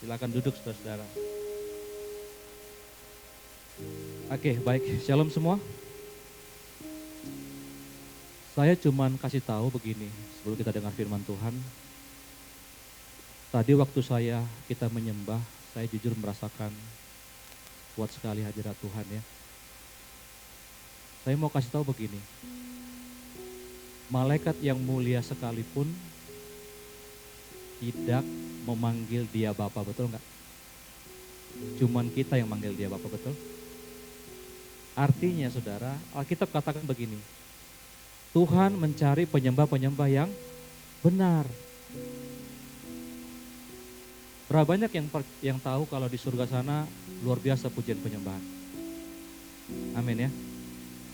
Silakan duduk saudara-saudara. Oke, baik. Shalom semua. Saya cuman kasih tahu begini sebelum kita dengar firman Tuhan. Tadi waktu kita menyembah, saya jujur merasakan kuat sekali hadirat Tuhan ya. Saya mau kasih tahu begini. Malaikat yang mulia sekalipun tidak memanggil dia Bapa, betul enggak? Cuman kita yang manggil dia Bapa, betul? Artinya saudara, Alkitab katakan begini. Tuhan mencari penyembah-penyembah yang benar. Berapa banyak yang tahu kalau di surga sana luar biasa pujian penyembahan. Amin ya.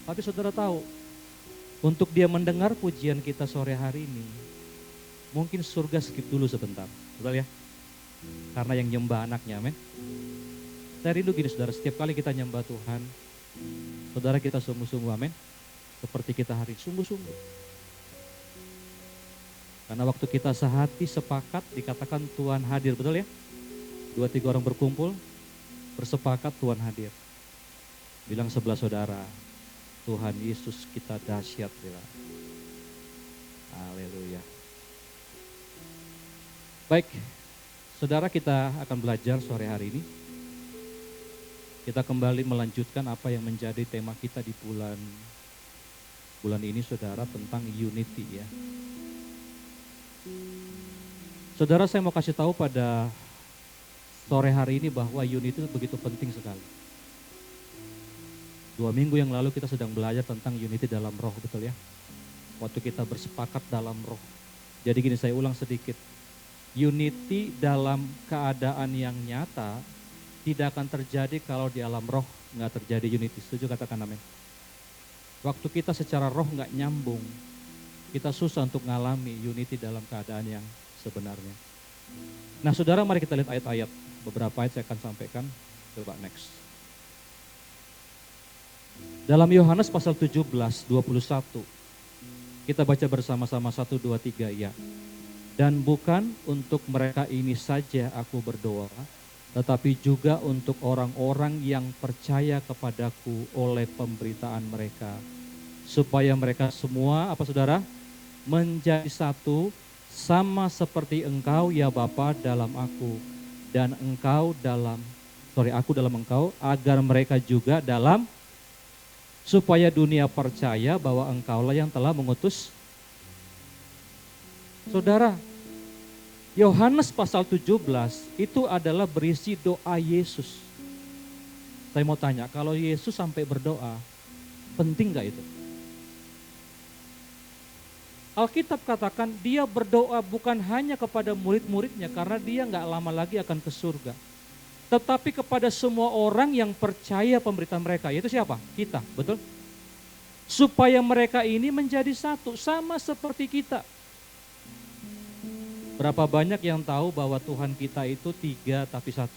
Tapi saudara tahu, untuk dia mendengar pujian kita sore hari ini, mungkin surga skip dulu sebentar. Betul ya? Karena yang nyembah anaknya, amin. Saya rindu gini saudara, setiap kali kita nyembah Tuhan, saudara kita sungguh-sungguh, amin. Seperti kita hari sungguh-sungguh. Karena waktu kita sehati sepakat dikatakan Tuhan hadir, betul ya? 2-3 orang berkumpul, bersepakat Tuhan hadir. Bilang sebelah saudara, Tuhan Yesus kita dahsyat. Bilang. Haleluya. Baik, saudara kita akan belajar sore hari ini. Kita kembali melanjutkan apa yang menjadi tema kita di bulan ini saudara, tentang unity ya. Saudara, saya mau kasih tahu pada sore hari ini bahwa unity itu begitu penting sekali. 2 minggu yang lalu kita sedang belajar tentang unity dalam roh, betul ya? Waktu kita bersepakat dalam roh. Jadi gini, saya ulang sedikit. Unity dalam keadaan yang nyata tidak akan terjadi kalau di alam roh nggak terjadi unity. Setuju, katakan amin. Waktu kita secara roh nggak nyambung, kita susah untuk ngalami unity dalam keadaan yang sebenarnya. Nah saudara, mari kita lihat ayat-ayat. Beberapa ayat saya akan sampaikan. Coba next. Dalam Yohanes pasal 17, 21. Kita baca bersama-sama 1, 2, 3 ya. Dan bukan untuk mereka ini saja aku berdoa, tetapi juga untuk orang-orang yang percaya kepadaku oleh pemberitaan mereka. Supaya mereka semua, apa saudara? Menjadi satu, sama seperti engkau ya Bapa dalam aku. Dan aku dalam engkau, agar mereka juga dalam, supaya dunia percaya bahwa engkaulah yang telah mengutus. Saudara, Yohanes pasal 17 itu adalah berisi doa Yesus. Saya mau tanya, kalau Yesus sampai berdoa, penting gak itu? Alkitab katakan dia berdoa bukan hanya kepada murid-muridnya karena dia gak lama lagi akan ke surga. Tetapi kepada semua orang yang percaya pemberitaan mereka, yaitu siapa? Kita, betul? Supaya mereka ini menjadi satu, sama seperti kita. Berapa banyak yang tahu bahwa Tuhan kita itu 3 tapi 1?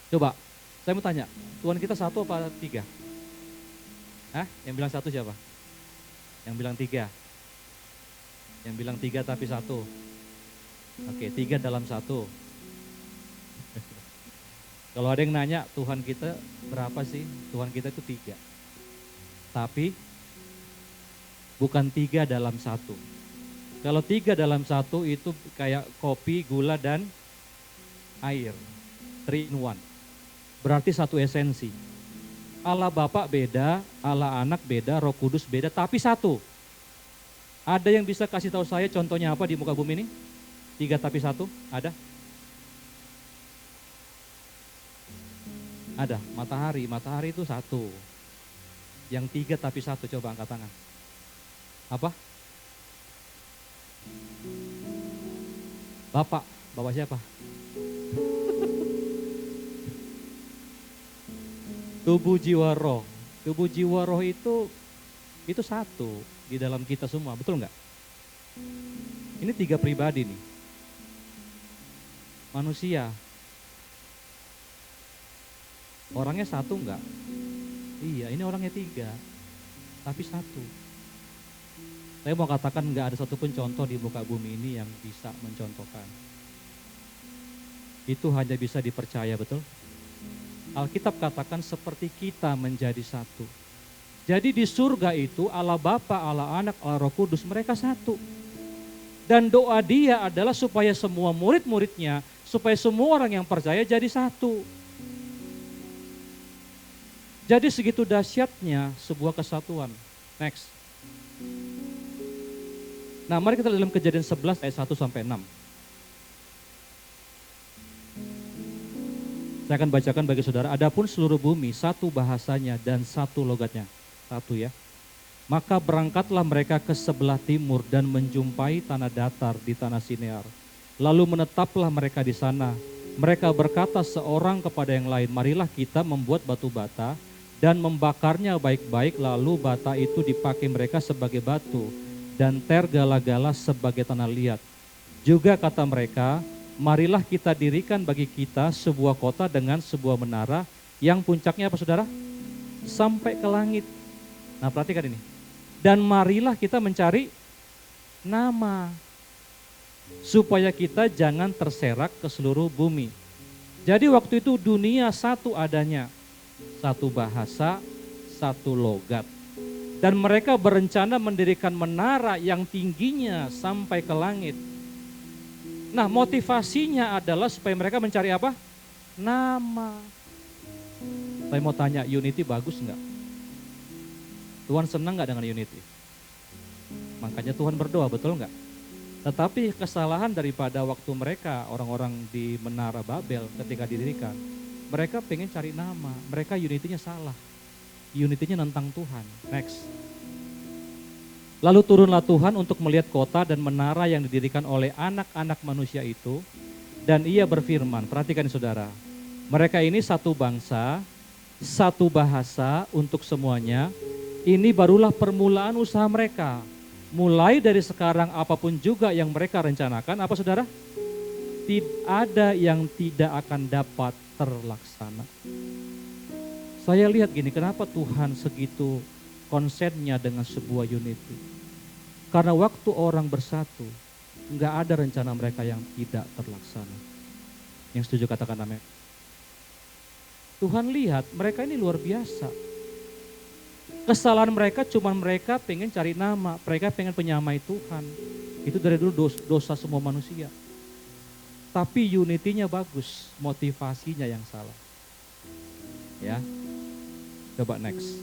Coba, saya mau tanya, Tuhan kita 1 apa 3? Hah? Yang bilang 1 siapa? Yang bilang 3? Yang bilang 3 tapi 1? Oke, 3 dalam 1. Kalau ada yang nanya, Tuhan kita berapa sih? Tuhan kita itu 3. Tapi bukan 3 dalam 1. Kalau 3 dalam 1 itu kayak kopi, gula, dan air. 3 in 1. Berarti satu esensi. Allah Bapa beda, Allah Anak beda, Roh Kudus beda, tapi satu. Ada yang bisa kasih tahu saya contohnya apa di muka bumi ini? 3 tapi 1, ada? Ada, matahari itu 1. Yang 3 tapi 1, coba angkat tangan. Apa? Bapak siapa? Tubuh jiwa roh. Tubuh jiwa roh itu 1 di dalam kita semua, betul enggak? Ini 3 pribadi nih. Manusia. Orangnya 1 enggak? Iya, ini orangnya 3, tapi 1. Saya mau katakan enggak ada satupun contoh di muka bumi ini yang bisa mencontohkan. itu hanya bisa dipercaya, betul? Alkitab katakan seperti kita menjadi satu. Jadi di surga itu Allah Bapa, Allah Anak, Allah Roh Kudus, mereka satu. Dan doa dia adalah supaya semua murid-muridnya, supaya semua orang yang percaya jadi satu. Jadi segitu dahsyatnya sebuah kesatuan. Next. Nah, mari kita dalam Kejadian 11 ayat 1 sampai 6. Saya akan bacakan bagi saudara. Adapun seluruh bumi satu bahasanya dan satu logatnya. Satu ya. Maka berangkatlah mereka ke sebelah timur dan menjumpai tanah datar di tanah Sinear. Lalu menetaplah mereka di sana. Mereka berkata seorang kepada yang lain, marilah kita membuat batu bata dan membakarnya baik-baik, lalu bata itu dipakai mereka sebagai batu dan tergala-gala sebagai tanah liat. Juga kata mereka, marilah kita dirikan bagi kita sebuah kota dengan sebuah menara yang puncaknya apa saudara? Sampai ke langit. Nah perhatikan ini. Dan marilah kita mencari nama supaya kita jangan terserak ke seluruh bumi. Jadi waktu itu dunia satu adanya, satu bahasa, satu logat. Dan mereka berencana mendirikan menara yang tingginya sampai ke langit. Nah motivasinya adalah supaya mereka mencari apa? Nama. Saya mau tanya, unity bagus enggak? Tuhan senang enggak dengan unity? Makanya Tuhan berdoa, betul enggak? Tetapi kesalahan daripada waktu mereka, orang-orang di Menara Babel ketika didirikan, mereka pengen cari nama, mereka unity-nya salah. Unity-nya nentang Tuhan. Next. Lalu turunlah Tuhan untuk melihat kota dan menara yang didirikan oleh anak-anak manusia itu. Dan ia berfirman, perhatikan saudara, mereka ini satu bangsa, satu bahasa untuk semuanya. Ini barulah permulaan usaha mereka. Mulai dari sekarang apapun juga yang mereka rencanakan, apa saudara? Tidak ada yang tidak akan dapat terlaksana. Saya lihat gini, kenapa Tuhan segitu konsennya dengan sebuah unity? Karena waktu orang bersatu, enggak ada rencana mereka yang tidak terlaksana. Yang setuju katakan amin. Tuhan lihat mereka ini luar biasa. Kesalahan mereka cuma mereka pengen cari nama, mereka pengen penyamai Tuhan. Itu dari dulu dosa semua manusia. Tapi unity-nya bagus, motivasinya yang salah. Ya. Coba next.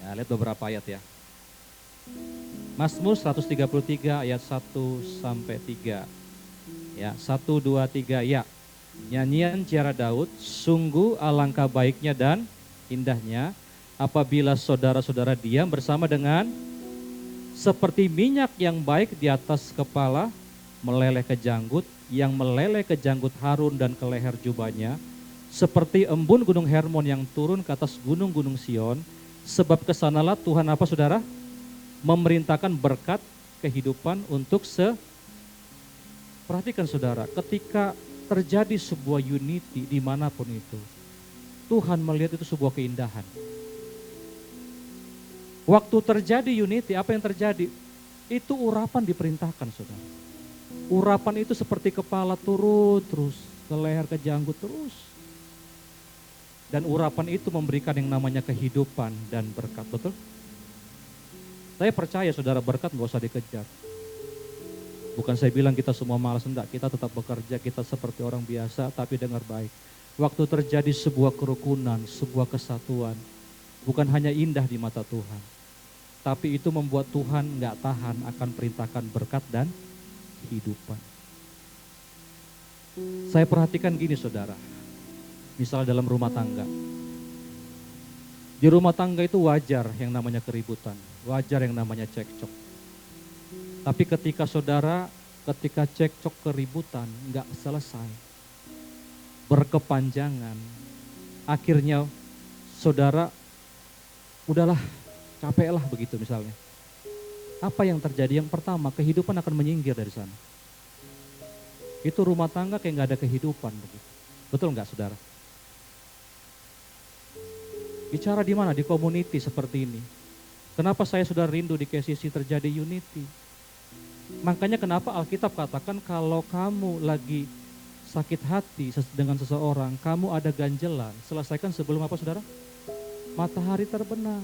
Ya, lihat beberapa ayat ya. Mazmur 133 ayat 1 sampai 3. Ya, 1 2 3 ya. Nyanyian Ciara Daud, sungguh alangkah baiknya dan indahnya apabila saudara-saudara diam bersama dengan seperti minyak yang baik di atas kepala meleleh ke janggut, yang meleleh ke janggut Harun dan ke leher jubahnya, seperti embun gunung Hermon yang turun ke atas gunung-gunung Sion, sebab kesanalah Tuhan apa saudara? Memerintahkan berkat kehidupan untuk perhatikan saudara, ketika terjadi sebuah unity dimanapun itu, Tuhan melihat itu sebuah keindahan. Waktu terjadi unity, apa yang terjadi? Itu urapan diperintahkan saudara. Urapan itu seperti kepala turun terus, ke leher ke janggut terus. Dan urapan itu memberikan yang namanya kehidupan dan berkat, betul? Saya percaya saudara, berkat gak usah dikejar. Bukan saya bilang kita semua malas, enggak. Kita tetap bekerja, kita seperti orang biasa, tapi dengar baik. Waktu terjadi sebuah kerukunan, sebuah kesatuan, bukan hanya indah di mata Tuhan, tapi itu membuat Tuhan gak tahan akan perintahkan berkat dan kehidupan. Saya perhatikan gini saudara, misalnya dalam rumah tangga. Di rumah tangga itu wajar yang namanya keributan, wajar yang namanya cekcok. Tapi ketika cekcok keributan gak selesai, berkepanjangan, akhirnya saudara udahlah, capek lah begitu misalnya. Apa yang terjadi? Yang pertama, kehidupan akan menyingkir dari sana. Itu rumah tangga kayak gak ada kehidupan begitu. Betul gak saudara? Bicara di mana? Di community seperti ini. Kenapa saya sudah rindu di KCC terjadi unity? Makanya kenapa Alkitab katakan kalau kamu lagi sakit hati dengan seseorang, kamu ada ganjelan, selesaikan sebelum apa saudara? Matahari terbenam.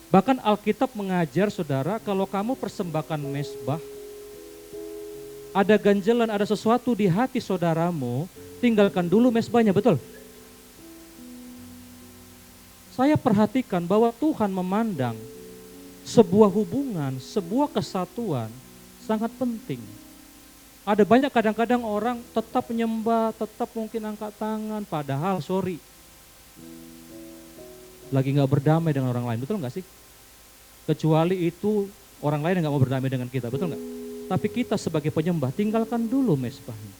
Bahkan Alkitab mengajar saudara, kalau kamu persembahkan mezbah, ada ganjelan, ada sesuatu di hati saudaramu, tinggalkan dulu mezbahnya, betul? Saya perhatikan bahwa Tuhan memandang sebuah hubungan, sebuah kesatuan sangat penting. Ada banyak kadang-kadang orang tetap menyembah, tetap mungkin angkat tangan, padahal lagi gak berdamai dengan orang lain, betul gak sih? Kecuali itu orang lain yang gak mau berdamai dengan kita, betul gak? Tapi kita sebagai penyembah, tinggalkan dulu mezbahnya.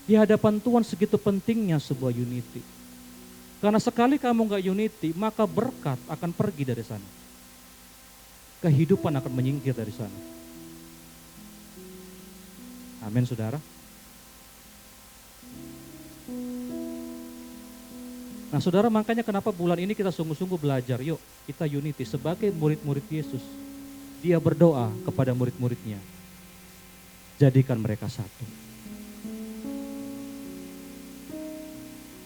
Di hadapan Tuhan segitu pentingnya sebuah unity. Karena sekali kamu gak unity, maka berkat akan pergi dari sana. Kehidupan akan menyingkir dari sana. Amin saudara. Nah saudara, makanya kenapa bulan ini kita sungguh-sungguh belajar, yuk kita unity sebagai murid-murid Yesus. Dia berdoa kepada murid-muridnya, jadikan mereka satu.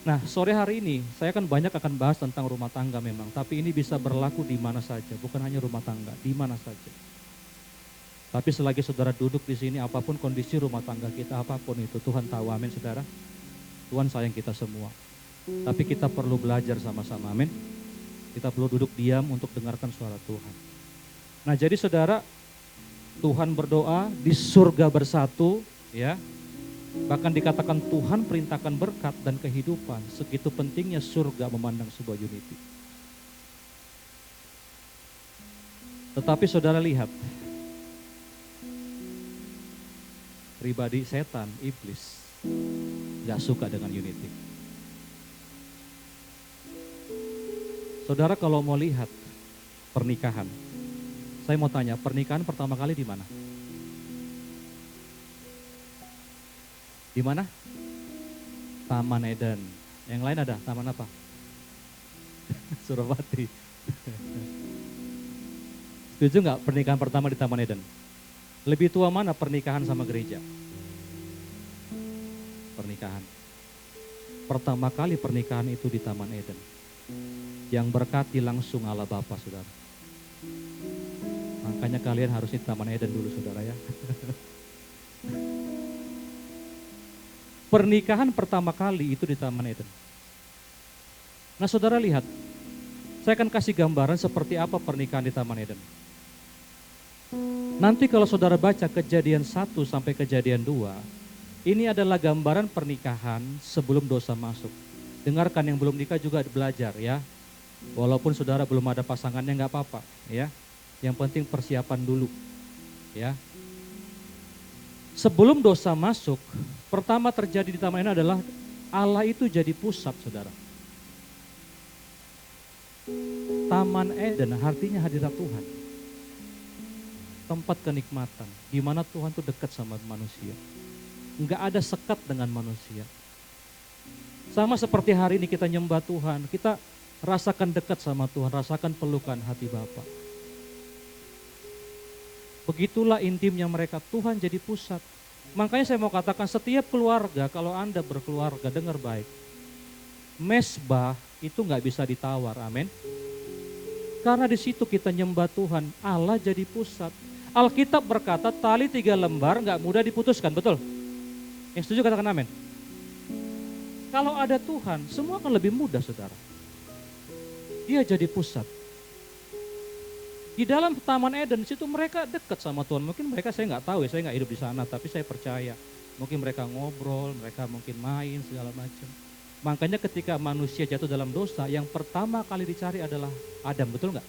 Nah sore hari ini saya akan banyak bahas tentang rumah tangga memang, tapi ini bisa berlaku di mana saja, bukan hanya rumah tangga, di mana saja. Tapi selagi saudara duduk di sini, apapun kondisi rumah tangga kita, apapun itu, Tuhan tahu, amin saudara. Tuhan sayang kita semua. Tapi kita perlu belajar sama-sama, amin. Kita perlu duduk diam untuk dengarkan suara Tuhan. Nah jadi saudara, Tuhan berdoa di surga bersatu, ya. Bahkan dikatakan Tuhan perintahkan berkat dan kehidupan. Segitu pentingnya surga memandang sebuah unity. Tetapi saudara lihat, pribadi setan, iblis, gak suka dengan unity. Saudara kalau mau lihat pernikahan, saya mau tanya, pernikahan pertama kali di mana? Di mana? Taman Eden. Yang lain ada, taman apa? Suropati. Setuju gak pernikahan pertama di Taman Eden? Lebih tua mana pernikahan sama gereja? Pernikahan. Pertama kali pernikahan itu di Taman Eden. Yang berkati langsung Allah Bapa, saudara. Makanya kalian harusnya di Taman Eden dulu, saudara ya. Pernikahan pertama kali itu di Taman Eden. Nah saudara lihat, saya akan kasih gambaran seperti apa pernikahan di Taman Eden. Nanti kalau saudara baca Kejadian 1 sampai Kejadian 2, ini adalah gambaran pernikahan sebelum dosa masuk. Dengarkan yang belum nikah juga belajar ya. Walaupun saudara belum ada pasangannya gak apa-apa ya. Yang penting persiapan dulu ya. Sebelum dosa masuk, pertama terjadi di taman ini adalah Allah itu jadi pusat saudara. Taman Eden artinya hadirat Tuhan. Tempat kenikmatan, di mana Tuhan tuh dekat sama manusia. Enggak ada sekat dengan manusia. Sama seperti hari ini kita nyembah Tuhan, kita rasakan dekat sama Tuhan, rasakan pelukan hati Bapa. Begitulah intimnya mereka, Tuhan jadi pusat. Makanya saya mau katakan setiap keluarga, kalau Anda berkeluarga, dengar baik. Mezbah itu gak bisa ditawar, amin. Karena di situ kita nyembah Tuhan, Allah jadi pusat. Alkitab berkata tali 3 lembar gak mudah diputuskan, betul? Yang setuju katakan amin. Kalau ada Tuhan, semua akan lebih mudah saudara. Dia jadi pusat. Di dalam Taman Eden situ mereka dekat sama Tuhan. Mungkin mereka saya nggak tahu ya, saya nggak hidup di sana, tapi saya percaya. Mungkin mereka ngobrol, mereka mungkin main segala macam. Makanya ketika manusia jatuh dalam dosa, yang pertama kali dicari adalah Adam, betul nggak?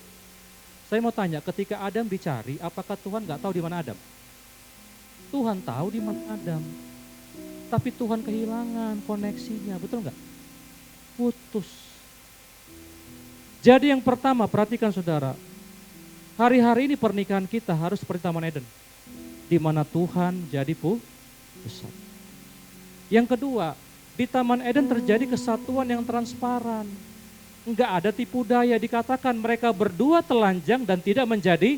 Saya mau tanya, ketika Adam dicari, apakah Tuhan nggak tahu di mana Adam? Tuhan tahu di mana Adam. Tapi Tuhan kehilangan koneksinya, betul nggak? Putus. Jadi yang pertama, perhatikan saudara, hari-hari ini pernikahan kita harus seperti Taman Eden, di mana Tuhan jadi pusat. Yang kedua, di Taman Eden terjadi kesatuan yang transparan. Enggak ada tipu daya, dikatakan mereka berdua telanjang dan tidak menjadi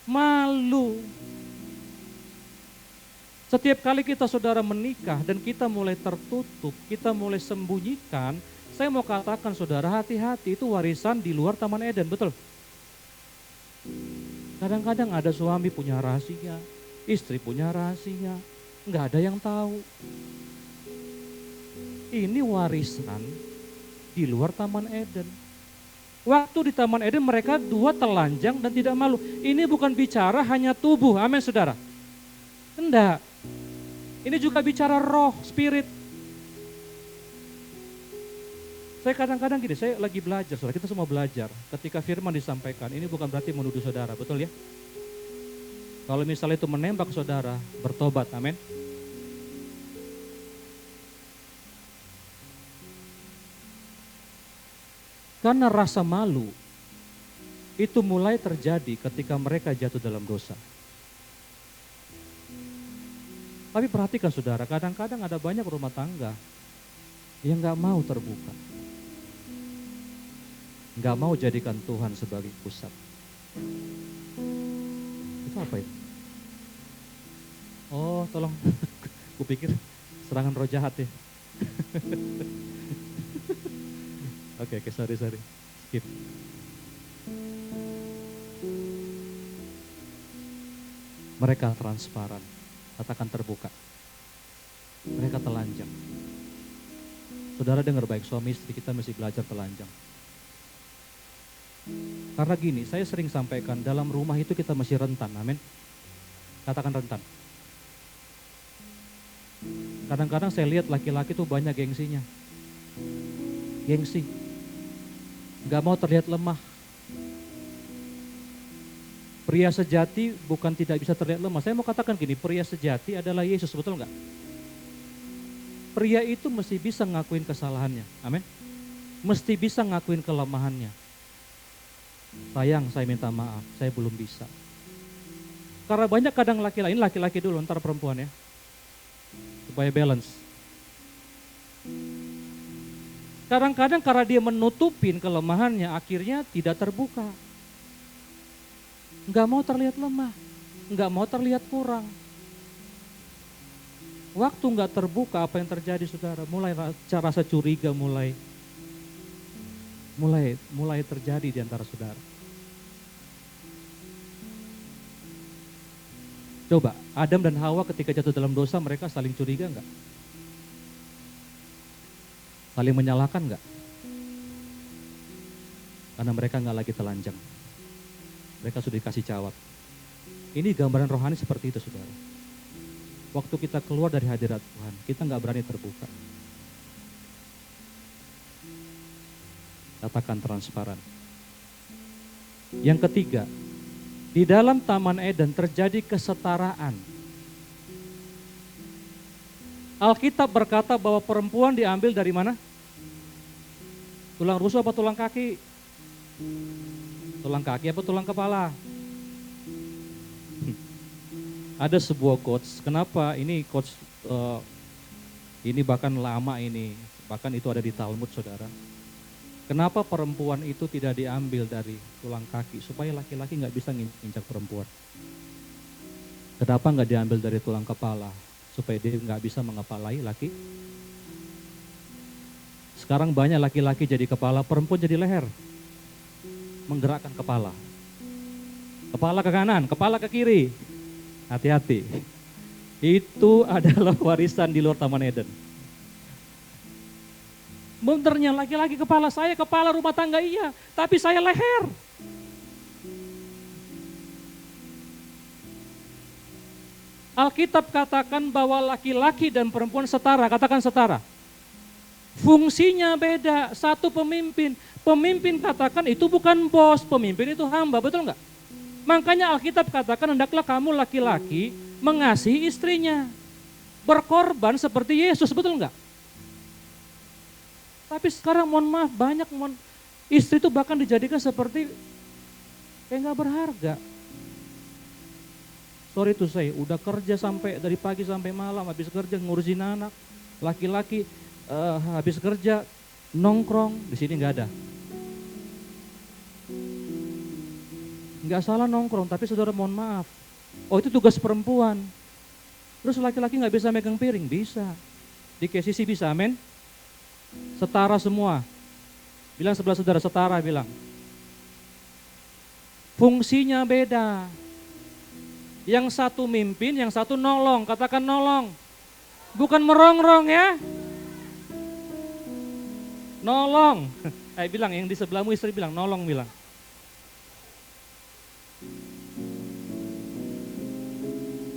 malu. Setiap kali kita saudara menikah dan kita mulai tertutup, kita mulai sembunyikan, saya mau katakan saudara, hati-hati, itu warisan di luar Taman Eden, betul? Kadang-kadang ada suami punya rahasia, istri punya rahasia, nggak ada yang tahu. Ini warisan di luar Taman Eden. Waktu di Taman Eden mereka dua telanjang dan tidak malu. Ini bukan bicara hanya tubuh, amin saudara. Enggak. Ini juga bicara roh, spirit. Saya kadang-kadang gini, saya lagi belajar, saudara, kita semua belajar. Ketika firman disampaikan, ini bukan berarti menuduh saudara, betul ya? Kalau misalnya itu menembak saudara, bertobat, amin. Karena rasa malu itu mulai terjadi ketika mereka jatuh dalam dosa. Tapi perhatikan saudara, kadang-kadang ada banyak rumah tangga yang gak mau terbuka. Gak mau jadikan Tuhan sebagai pusat. Itu apa itu? Oh tolong, kupikir serangan roh jahat ya. Oke, sorry. Skip. Mereka transparan, katakan terbuka. Mereka telanjang. Saudara dengar baik, suami istri kita mesti belajar telanjang. Karena gini, saya sering sampaikan, dalam rumah itu kita masih rentan, amin. Katakan rentan. Kadang-kadang saya lihat laki-laki tuh banyak gengsinya. Gengsi. Gak mau terlihat lemah. Pria sejati bukan tidak bisa terlihat lemah. Saya mau katakan gini, pria sejati adalah Yesus, betul nggak? Pria itu mesti bisa ngakuin kesalahannya, amin. Mesti bisa ngakuin kelemahannya. Sayang, saya minta maaf, saya belum bisa. Karena banyak kadang laki-laki dulu, ntar perempuan ya. Supaya balance. Kadang-kadang karena dia menutupin kelemahannya, akhirnya tidak terbuka. Nggak mau terlihat lemah, nggak mau terlihat kurang. Waktu nggak terbuka, apa yang terjadi saudara? Mulai rasa curiga mulai terjadi di antara saudara. Coba, Adam dan Hawa ketika jatuh dalam dosa, mereka saling curiga enggak? Saling menyalahkan enggak? Karena mereka enggak lagi telanjang. Mereka sudah dikasih cawat. Ini gambaran rohani seperti itu saudara. Waktu kita keluar dari hadirat Tuhan, kita enggak berani terbuka. Katakan transparan. Yang ketiga, di dalam Taman Eden terjadi kesetaraan. Alkitab berkata bahwa perempuan diambil dari mana? Tulang rusuk apa tulang kaki? Tulang kaki apa tulang kepala? Ada sebuah quotes, kenapa ini quotes ini bahkan lama ini, bahkan itu ada di Talmud saudara. Kenapa perempuan itu tidak diambil dari tulang kaki supaya laki-laki nggak bisa nginjak perempuan? Kenapa nggak diambil dari tulang kepala supaya dia nggak bisa mengepalai laki? Sekarang banyak laki-laki jadi kepala, perempuan jadi leher, menggerakkan kepala. Kepala ke kanan, kepala ke kiri. Hati-hati. Itu adalah warisan di luar Taman Eden. Benernya laki-laki kepala, saya kepala rumah tangga iya, tapi saya leher. Alkitab katakan bahwa laki-laki dan perempuan setara, katakan setara. Fungsinya beda, satu pemimpin. Pemimpin katakan itu bukan bos, pemimpin itu hamba, betul enggak? Makanya Alkitab katakan hendaklah kamu laki-laki mengasihi istrinya. Berkorban seperti Yesus, betul enggak? Tapi sekarang mohon maaf banyak istri itu bahkan dijadikan seperti kayak gak berharga. Sorry to say, udah kerja sampai dari pagi sampai malam, habis kerja ngurusin anak. Laki-laki habis kerja nongkrong, di sini nggak ada. Nggak salah nongkrong, tapi saudara mohon maaf. Oh itu tugas perempuan. Terus laki-laki nggak bisa megang piring? Bisa. Di KCC bisa, amin? Setara semua. Bilang sebelah saudara, setara bilang. Fungsinya beda. Yang satu mimpin, yang satu nolong. Katakan nolong. Bukan merongrong ya. Nolong. Bilang, yang di sebelahmu istri bilang, nolong bilang.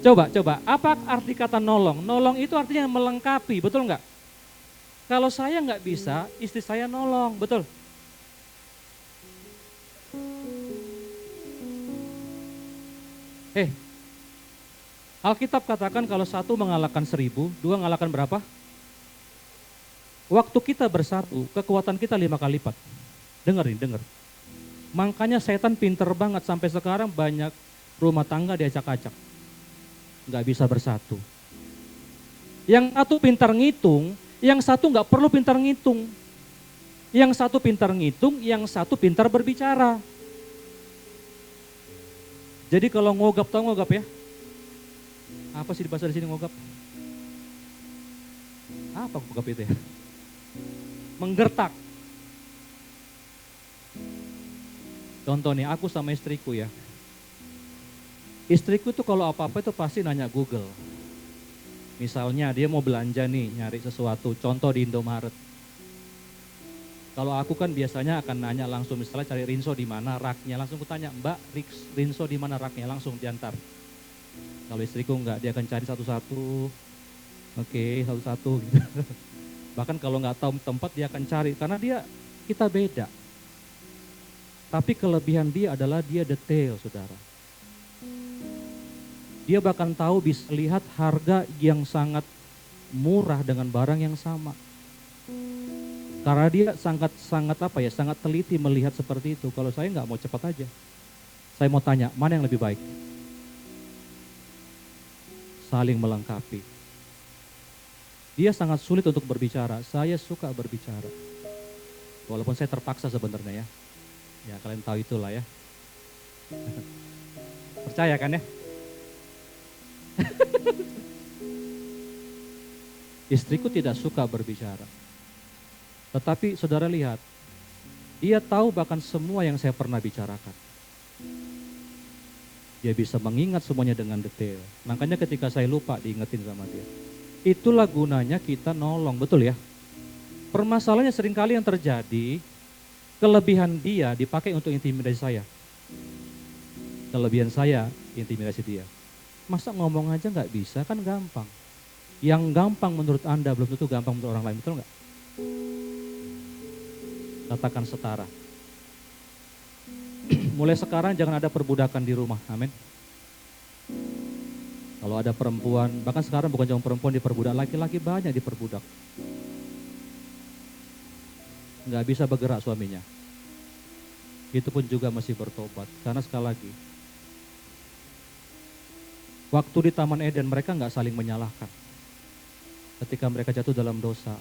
Coba, apa arti kata nolong? Nolong itu artinya melengkapi, betul nggak? Kalau saya nggak bisa, istri saya nolong, betul? Alkitab katakan kalau satu mengalahkan 1000, dua mengalahkan berapa? Waktu kita bersatu, kekuatan kita 5 kali lipat. Dengar. Makanya setan pinter banget sampai sekarang banyak rumah tangga diacak-acak. Nggak bisa bersatu. Yang satu pintar ngitung, yang satu nggak perlu pintar ngitung. Yang satu pintar ngitung, yang satu pintar berbicara. Jadi kalau ngogap, tahu ngogap ya? Apa sih di bahasa di sini ngogap? Apa ngogap itu ya? Menggertak. Contoh nih, aku sama istriku ya. Istriku tuh kalau apa-apa itu pasti nanya Google. Misalnya dia mau belanja nih, nyari sesuatu, contoh di Indomaret. Kalau aku kan biasanya akan nanya langsung, misalnya cari rinso di mana raknya, langsung kutanya, Mbak, rinso di mana raknya, langsung diantar. Kalau istriku enggak, dia akan cari satu-satu, oke, satu-satu gitu. Bahkan kalau nggak tahu tempat dia akan cari, karena kita beda. Tapi kelebihan dia adalah dia detail, saudara. Dia bahkan tahu bisa lihat harga yang sangat murah dengan barang yang sama. Karena dia sangat teliti melihat seperti itu. Kalau saya nggak mau cepat aja. Saya mau tanya, mana yang lebih baik? Saling melengkapi. Dia sangat sulit untuk berbicara, saya suka berbicara. Walaupun saya terpaksa sebenarnya ya. Ya kalian tahu itulah ya. Percaya kan ya? Istriku tidak suka berbicara. Tetapi saudara lihat, dia tahu bahkan semua yang saya pernah bicarakan. Dia bisa mengingat semuanya dengan detail. Makanya ketika saya lupa diingetin sama dia. Itulah gunanya kita nolong, betul ya? Permasalahannya seringkali yang terjadi, kelebihan dia dipakai untuk intimidasi saya. Kelebihan saya, intimidasi dia. Masa ngomong aja nggak bisa, kan gampang. Yang gampang menurut Anda belum tentu gampang menurut orang lain, betul nggak? Katakan setara. Mulai sekarang jangan ada perbudakan di rumah, amin. Kalau ada perempuan, bahkan sekarang bukan cuma perempuan diperbudak, laki-laki banyak diperbudak. Nggak bisa bergerak suaminya. Itu pun juga masih bertobat, karena sekali lagi, waktu di Taman Eden mereka nggak saling menyalahkan. Ketika mereka jatuh dalam dosa,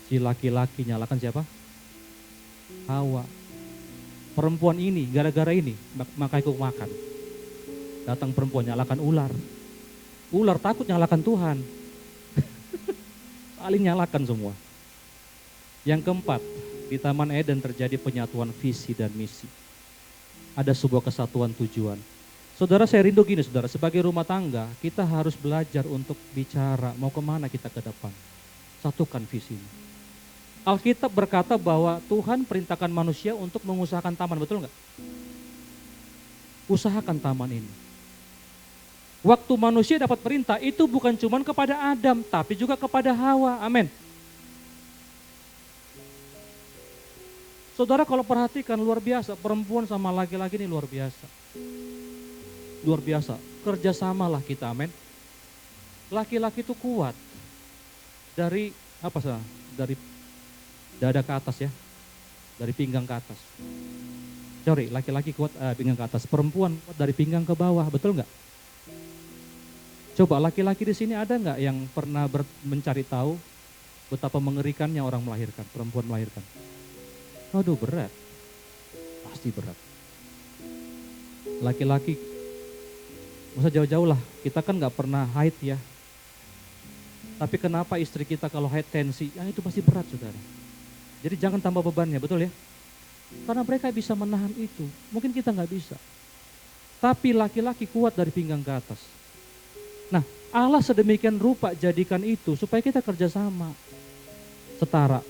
si laki-laki nyalakan siapa? Hawa. Perempuan ini, gara-gara ini, maka aku makan. Datang perempuan nyalakan ular. Ular takut nyalakan Tuhan. Saling nyalakan semua. Yang keempat, di Taman Eden terjadi penyatuan visi dan misi. Ada sebuah kesatuan tujuan. Saudara, saya rindu gini saudara, sebagai rumah tangga kita harus belajar untuk bicara mau kemana kita ke depan. Satukan visinya. Alkitab berkata bahwa Tuhan perintahkan manusia untuk mengusahakan taman, betul nggak? Usahakan taman ini. Waktu manusia dapat perintah itu bukan cuma kepada Adam, tapi juga kepada Hawa, amin. Saudara kalau perhatikan luar biasa, perempuan sama laki-laki ini luar biasa. Luar biasa, kerjasamalah kita, amin. Laki-laki itu kuat. Dari dada ke atas ya, dari pinggang ke atas. Sorry, laki-laki kuat pinggang ke atas, perempuan kuat dari pinggang ke bawah, betul nggak? Coba laki-laki di sini ada nggak yang pernah mencari tahu betapa mengerikannya orang melahirkan, perempuan melahirkan? Aduh berat, pasti berat. Laki-laki Masa jauh-jauh lah, kita kan nggak pernah haid ya. Tapi kenapa istri kita kalau haid tensi, yang itu pasti berat saudara. Jadi jangan tambah bebannya, betul ya? Karena mereka bisa menahan itu, mungkin kita nggak bisa. Tapi laki-laki kuat dari pinggang ke atas. Nah, Allah sedemikian rupa jadikan itu supaya kita kerjasama, setara.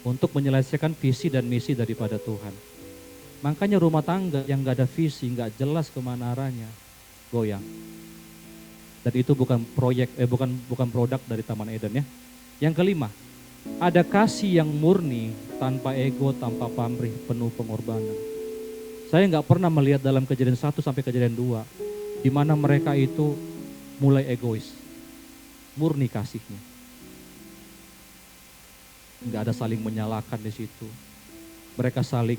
Untuk menyelesaikan visi dan misi daripada Tuhan. Makanya rumah tangga yang gak ada visi, gak jelas kemana arahnya, goyang. Dan itu bukan bukan produk dari Taman Eden ya. Yang kelima, ada kasih yang murni, tanpa ego, tanpa pamrih, penuh pengorbanan. Saya gak pernah melihat dalam Kejadian 1 sampai Kejadian 2, di mana mereka itu mulai egois. Murni kasihnya. Gak ada saling menyalahkan di situ. Mereka saling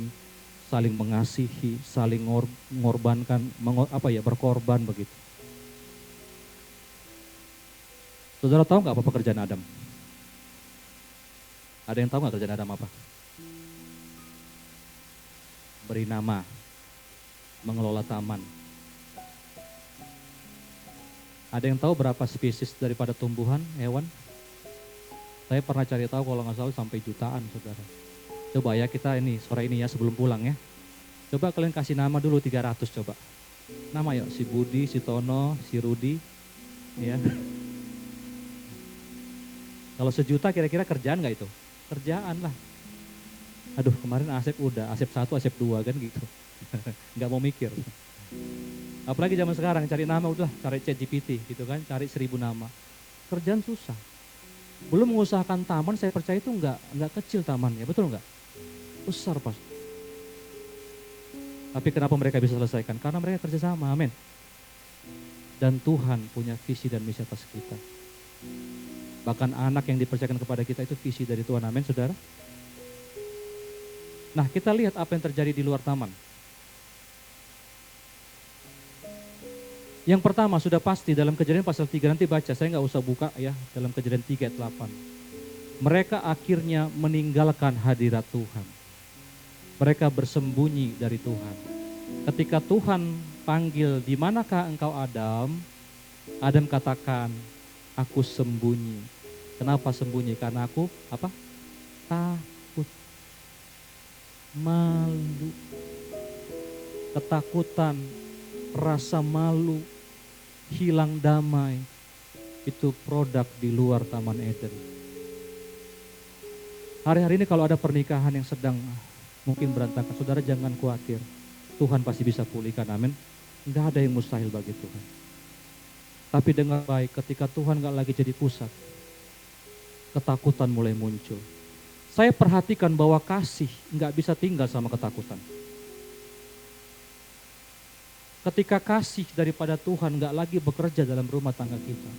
mengasihi, saling mengorbankan, berkorban begitu. Saudara tahu nggak apa pekerjaan Adam? Ada yang tahu nggak kerjaan Adam apa? Beri nama, mengelola taman. Ada yang tahu berapa spesies daripada tumbuhan, hewan? Saya pernah cari tahu kalau nggak salah sampai jutaan, saudara. Coba ya kita ini sore ini ya sebelum pulang ya. Coba kalian kasih nama dulu 300 coba. Nama yuk, si Budi, si Tono, si Rudi. Ya. Kalau sejuta kira-kira kerjaan nggak itu? Kerjaan lah. Aduh kemarin Asep udah, Asep 1, Asep 2 kan gitu. Nggak mau mikir. Apalagi zaman sekarang cari nama udah cari ChatGPT gitu kan, cari 1000 nama. Kerjaan susah. Belum mengusahakan taman, saya percaya itu enggak kecil tamannya, betul enggak? Besar pas. Tapi kenapa mereka bisa selesaikan? Karena mereka kerjasama, amin. Dan Tuhan punya visi dan misi atas kita. Bahkan anak yang dipercayakan kepada kita itu visi dari Tuhan, amin saudara. Nah kita lihat apa yang terjadi di luar taman. Yang pertama sudah pasti dalam Kejadian pasal 3 nanti baca, saya nggak usah buka ya, dalam Kejadian 3 ayat 8. Mereka akhirnya meninggalkan hadirat Tuhan. Mereka bersembunyi dari Tuhan. Ketika Tuhan panggil, di manakah engkau Adam? Adam katakan, aku sembunyi. Kenapa sembunyi? Karena aku apa? Takut. Malu. Ketakutan, rasa malu, hilang damai, itu produk di luar Taman Eden. Hari-hari ini kalau ada pernikahan yang sedang mungkin berantakan, saudara jangan khawatir. Tuhan pasti bisa pulihkan, amin. Enggak ada yang mustahil bagi Tuhan. Tapi dengar baik, ketika Tuhan enggak lagi jadi pusat, ketakutan mulai muncul. Saya perhatikan bahwa kasih enggak bisa tinggal sama ketakutan. Ketika kasih daripada Tuhan gak lagi bekerja dalam rumah tangga kita,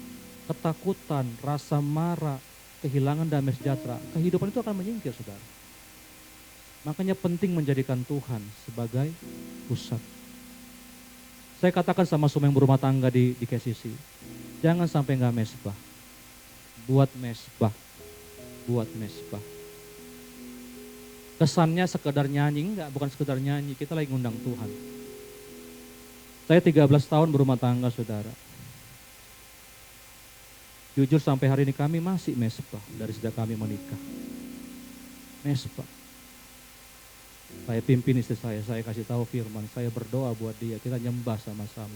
ketakutan, rasa marah, kehilangan damai sejahtera, kehidupan itu akan menyingkir, saudara. Makanya penting menjadikan Tuhan sebagai pusat. Saya katakan sama semua yang berumah tangga di KCC, jangan sampai gak mesbah. Buat mesbah. Kesannya sekedar nyanyi, enggak, bukan sekedar nyanyi, kita lagi ngundang Tuhan. Saya 13 tahun berumah tangga, saudara. Jujur sampai hari ini kami masih mesbah dari sejak kami menikah. Mesbah. Saya pimpin istri saya kasih tahu firman, saya berdoa buat dia, kita nyembah sama-sama.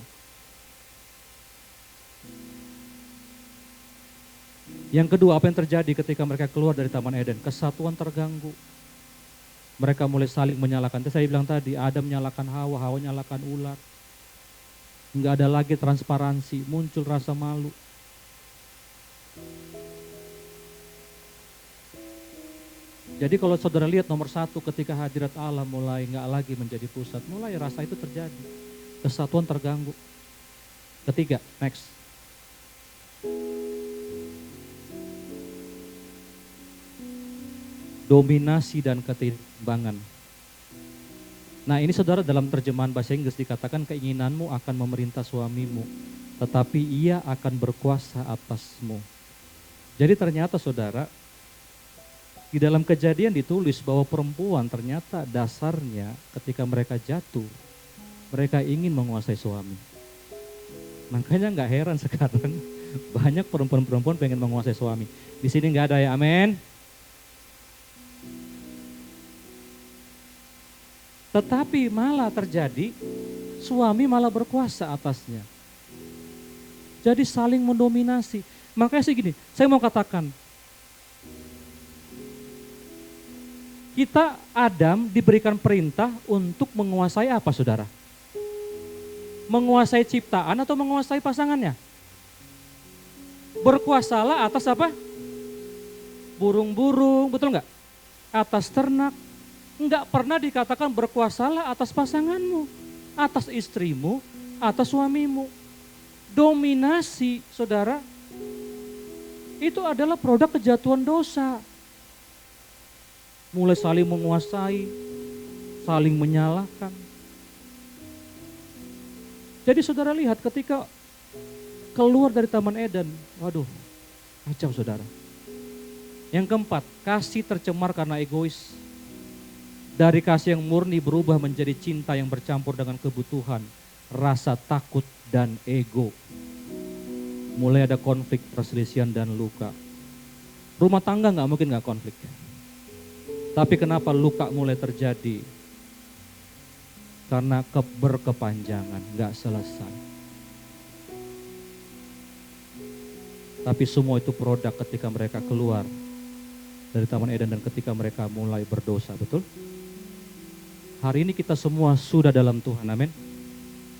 Yang kedua, apa yang terjadi ketika mereka keluar dari Taman Eden? Kesatuan terganggu. Mereka mulai saling menyalahkan. Saya bilang tadi, Adam menyalahkan Hawa, Hawa menyalahkan ular. Enggak ada lagi transparansi, muncul rasa malu. Jadi kalau saudara lihat nomor 1 ketika hadirat Allah mulai enggak lagi menjadi pusat, mulai rasa itu terjadi. Kesatuan terganggu. Ketiga, next. Dominasi dan ketimbangan. Nah ini saudara dalam terjemahan bahasa Inggris dikatakan keinginanmu akan memerintah suamimu, tetapi ia akan berkuasa atasmu. Jadi ternyata saudara, di dalam Kejadian ditulis bahwa perempuan ternyata dasarnya ketika mereka jatuh, Mereka ingin menguasai suami. Makanya nggak heran sekarang banyak perempuan-perempuan pengen menguasai suami. Di sini nggak ada ya, amin. Tetapi malah terjadi suami malah berkuasa atasnya. Jadi saling mendominasi. Makanya sih gini, saya mau katakan, kita Adam diberikan perintah untuk menguasai apa saudara? Menguasai ciptaan atau menguasai pasangannya? Berkuasalah atas apa? Burung-burung, betul nggak? Atas ternak. Nggak pernah dikatakan berkuasalah atas pasanganmu, atas istrimu, atas suamimu. Dominasi, saudara, itu adalah produk kejatuhan dosa. Mulai saling menguasai, saling menyalahkan. Jadi saudara lihat ketika keluar dari Taman Eden, waduh, kacau saudara. Yang keempat, kasih tercemar karena egois. Dari kasih yang murni berubah menjadi cinta yang bercampur dengan kebutuhan, rasa takut dan ego. Mulai ada konflik, perselisihan dan luka. Rumah tangga nggak mungkin nggak konflik. Tapi kenapa luka mulai terjadi? Karena berkepanjangan, nggak selesai. Tapi semua itu produk ketika mereka keluar dari Taman Eden dan ketika mereka mulai berdosa, betul? Hari ini kita semua sudah dalam Tuhan, amin.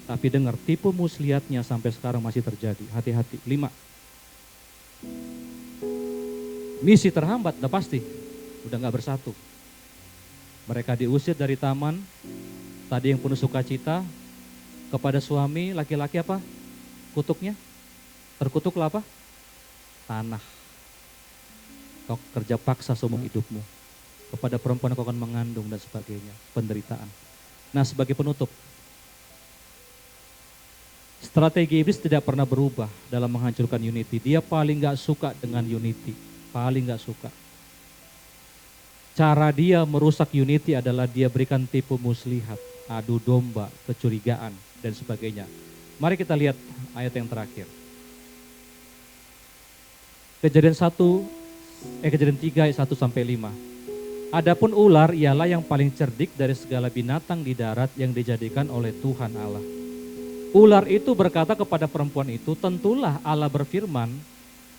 Tapi dengar, tipu muslihatnya sampai sekarang masih terjadi. Hati-hati. 5. Misi terhambat, udah pasti. Udah gak bersatu. Mereka diusir dari taman. Tadi yang penuh sukacita. Kepada suami, laki-laki apa? Kutuknya? Terkutuklah apa? Tanah. Kau kerja paksa seumur hidupmu. Kepada perempuan kau akan mengandung dan sebagainya. Penderitaan. Nah, sebagai penutup. Strategi iblis tidak pernah berubah dalam menghancurkan unity. Dia paling gak suka dengan unity. Paling gak suka. Cara dia merusak unity adalah dia berikan tipu muslihat, adu domba, kecurigaan, dan sebagainya. Mari kita lihat ayat yang terakhir. Kejadian 3 ayat 1 sampai 5. Adapun ular ialah yang paling cerdik dari segala binatang di darat yang dijadikan oleh Tuhan Allah. Ular itu berkata kepada perempuan itu, tentulah Allah berfirman,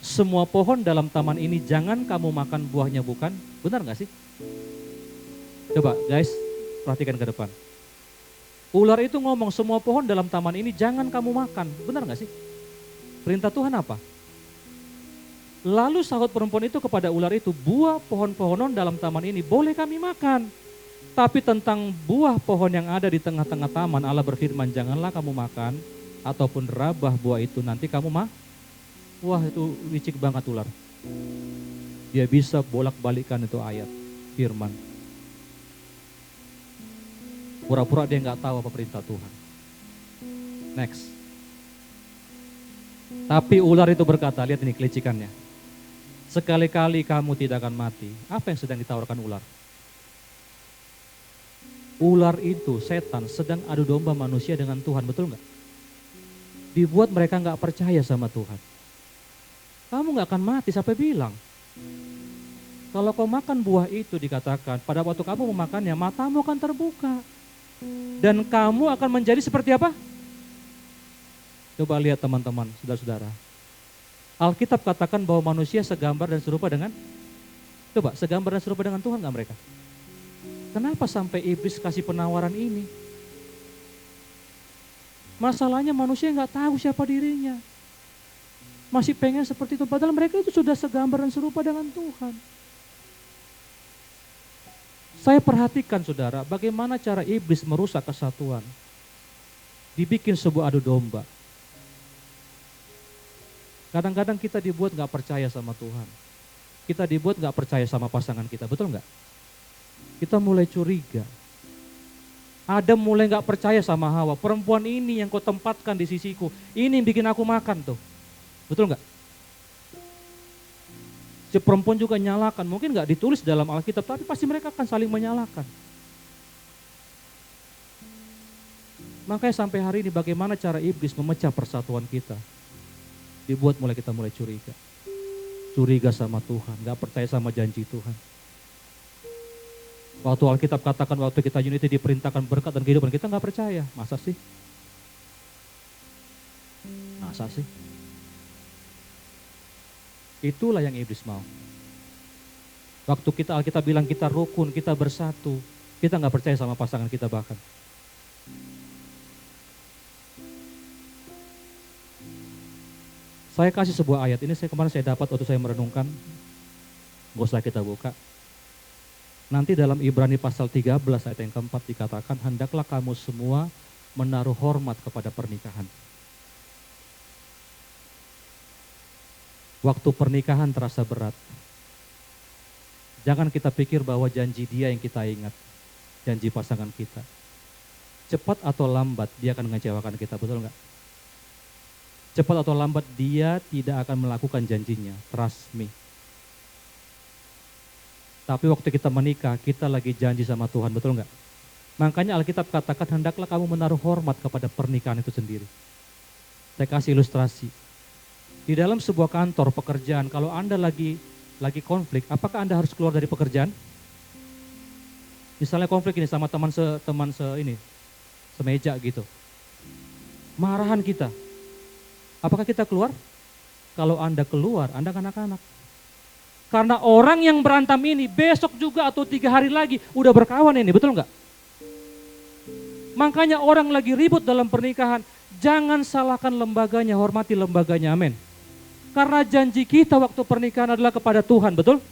semua pohon dalam taman ini jangan kamu makan buahnya, bukan? Benar gak sih? Coba guys, perhatikan ke depan. Ular itu ngomong, semua pohon dalam taman ini jangan kamu makan. Benar gak sih? Perintah Tuhan apa? Lalu sahut perempuan itu kepada ular itu, buah pohon-pohonan dalam taman ini boleh kami makan. Tapi tentang buah pohon yang ada di tengah-tengah taman, Allah berfirman, janganlah kamu makan, ataupun rabah buah itu, nanti kamu Wah, itu licik banget ular. Dia bisa bolak-balikan itu ayat, firman. Pura-pura dia nggak tahu apa perintah Tuhan. Next. Tapi ular itu berkata, lihat ini kelicikannya. Sekali-kali kamu tidak akan mati. Apa yang sedang ditawarkan ular? Ular itu, setan, sedang adu domba manusia dengan Tuhan, betul nggak? Dibuat mereka nggak percaya sama Tuhan. Kamu nggak akan mati, sampai bilang. Kalau kau makan buah itu dikatakan, pada waktu kamu memakannya, matamu akan terbuka. Dan kamu akan menjadi seperti apa? Coba lihat teman-teman, saudara-saudara. Alkitab katakan bahwa manusia segambar dan serupa dengan, segambar dan serupa dengan Tuhan nggak mereka? Kenapa sampai iblis kasih penawaran ini? Masalahnya manusia nggak tahu siapa dirinya. Masih pengen seperti itu, padahal mereka itu sudah segambar dan serupa dengan Tuhan. Saya perhatikan saudara, bagaimana cara iblis merusak kesatuan. Dibikin sebuah adu domba. Kadang-kadang kita dibuat nggak percaya sama Tuhan. Kita dibuat nggak percaya sama pasangan kita, betul nggak? Kita mulai curiga. Adam mulai nggak percaya sama Hawa. Perempuan ini yang kau tempatkan di sisiku, ini yang bikin aku makan tuh. Betul nggak? Si perempuan juga nyalakan. Mungkin nggak ditulis dalam Alkitab, tapi pasti mereka akan saling menyalahkan. Makanya sampai hari ini bagaimana cara iblis memecah persatuan kita. Dibuat kita mulai curiga. Curiga sama Tuhan, gak percaya sama janji Tuhan. Waktu Alkitab katakan waktu kita unity diperintahkan berkat dan kehidupan, kita gak percaya. Masa sih? Masa sih? Itulah yang iblis mau. Waktu Alkitab bilang kita rukun, kita bersatu, kita gak percaya sama pasangan kita bahkan. Saya kasih sebuah ayat, ini kemarin saya dapat waktu saya merenungkan, gak usah kita buka. Nanti dalam Ibrani pasal 13 ayat yang keempat dikatakan, hendaklah kamu semua menaruh hormat kepada pernikahan. Waktu pernikahan terasa berat. Jangan kita pikir bahwa janji dia yang kita ingat, janji pasangan kita. Cepat atau lambat dia akan mengecewakan kita, betul enggak? Cepat atau lambat dia tidak akan melakukan janjinya, trust me. Tapi waktu kita menikah, kita lagi janji sama Tuhan, betul enggak? Makanya Alkitab katakan, hendaklah kamu menaruh hormat kepada pernikahan itu sendiri. Saya kasih ilustrasi. Di dalam sebuah kantor pekerjaan, kalau Anda lagi konflik, apakah Anda harus keluar dari pekerjaan? Misalnya konflik ini sama teman semeja gitu. Marahan kita. Apakah kita keluar? Kalau Anda keluar, Anda anak-anak. Karena orang yang berantem ini besok juga atau 3 hari lagi udah berkawan ini, betul nggak? Makanya orang lagi ribut dalam pernikahan, jangan salahkan lembaganya, hormati lembaganya, amin. Karena janji kita waktu pernikahan adalah kepada Tuhan, betul?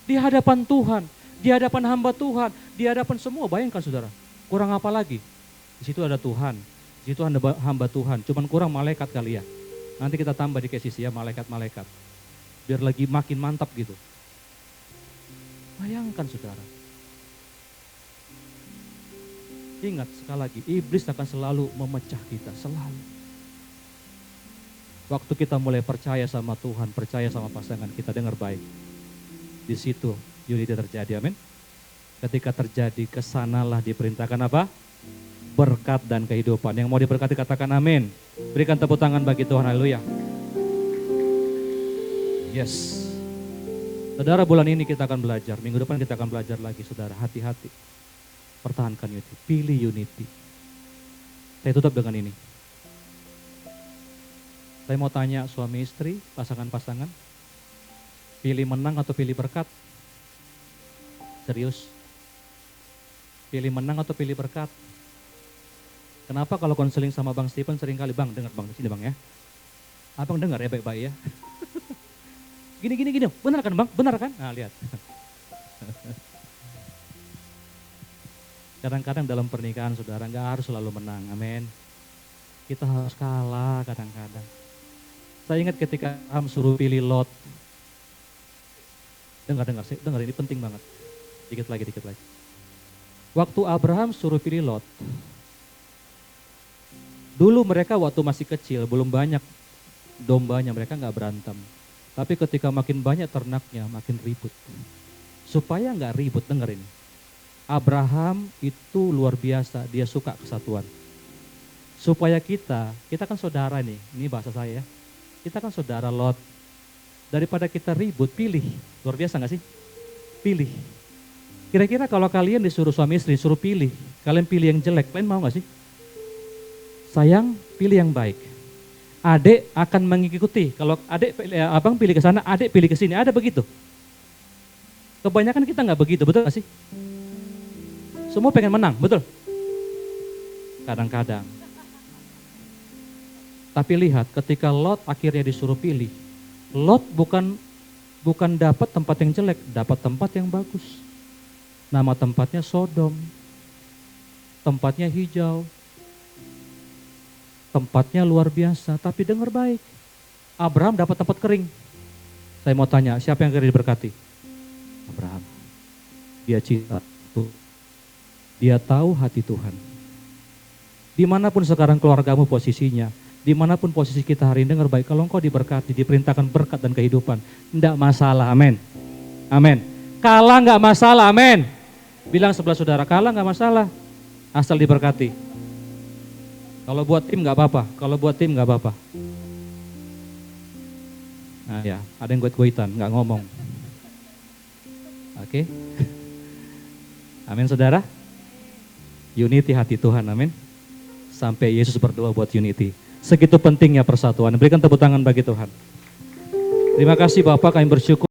Di hadapan Tuhan, di hadapan hamba Tuhan, di hadapan semua, bayangkan saudara, kurang apa lagi? Di situ ada Tuhan. Di situ hamba Tuhan, cuman kurang malaikat kali ya. Nanti kita tambah di KCC ya, malaikat-malaikat. Biar lagi makin mantap gitu. Bayangkan saudara. Ingat sekali lagi, iblis akan selalu memecah kita, selalu. Waktu kita mulai percaya sama Tuhan, percaya sama pasangan kita, dengar baik. Di situ unity terjadi, amin. Ketika terjadi, kesanalah diperintahkan apa? Berkat dan kehidupan. Yang mau diberkati katakan amin. Berikan tepuk tangan bagi Tuhan, haleluya. Yes. Saudara, bulan ini kita akan belajar, minggu depan kita akan belajar lagi saudara, hati-hati. Pertahankan unity, pilih unity. Saya tutup dengan ini. Saya mau tanya suami istri, pasangan-pasangan, pilih menang atau pilih berkat? Serius? Pilih menang atau pilih berkat? Kenapa kalau konseling sama Bang Stephen seringkali, Bang dengar Bang, sini Bang ya. Abang dengar ya baik-baik ya. Gini, benar kan Bang? Benar kan? Nah lihat. Kadang-kadang dalam pernikahan saudara nggak harus selalu menang, amin. Kita harus kalah kadang-kadang. Saya ingat ketika Abraham suruh pilih Lot. Dengar, ini penting banget. Dikit lagi. Waktu Abraham suruh pilih Lot, dulu mereka waktu masih kecil, belum banyak dombanya, mereka nggak berantem. Tapi ketika makin banyak ternaknya, makin ribut. Supaya nggak ribut, dengar ini. Abraham itu luar biasa, dia suka kesatuan. Supaya kita kan saudara nih, ini bahasa saya ya. Kita kan saudara Lot. Daripada kita ribut, pilih. Luar biasa nggak sih? Pilih. Kira-kira kalau kalian disuruh suami istri, suruh pilih. Kalian pilih yang jelek, kalian mau nggak sih? Sayang, pilih yang baik. Adik akan mengikuti. Kalau abang pilih ke sana, adik pilih ke sini. Ada begitu. Kebanyakan kita nggak begitu, betul nggak sih? Semua pengen menang, betul? Kadang-kadang. Tapi lihat, ketika Lot akhirnya disuruh pilih, Lot bukan dapat tempat yang jelek, dapat tempat yang bagus. Nama tempatnya Sodom. Tempatnya hijau. Tempatnya luar biasa, tapi dengar baik. Abraham dapat tempat kering. Saya mau tanya, siapa yang kira diberkati? Abraham. Dia cinta Tuhan. Dia tahu hati Tuhan. Dimanapun sekarang keluargamu posisinya, dimanapun posisi kita hari ini, dengar baik. Kalau engkau diberkati, diperintahkan berkat dan kehidupan, enggak masalah, amin. Amin. Kalah enggak masalah, amin. Bilang sebelah saudara, kalah enggak masalah, asal diberkati. Kalau buat tim nggak apa-apa, kalau buat tim nggak apa-apa. Nah ya, ada yang goit-goitan, nggak ngomong. Oke. Amin saudara. Unity hati Tuhan, amin. Sampai Yesus berdoa buat unity. Segitu pentingnya persatuan. Berikan tepuk tangan bagi Tuhan. Terima kasih Bapak, kami bersyukur.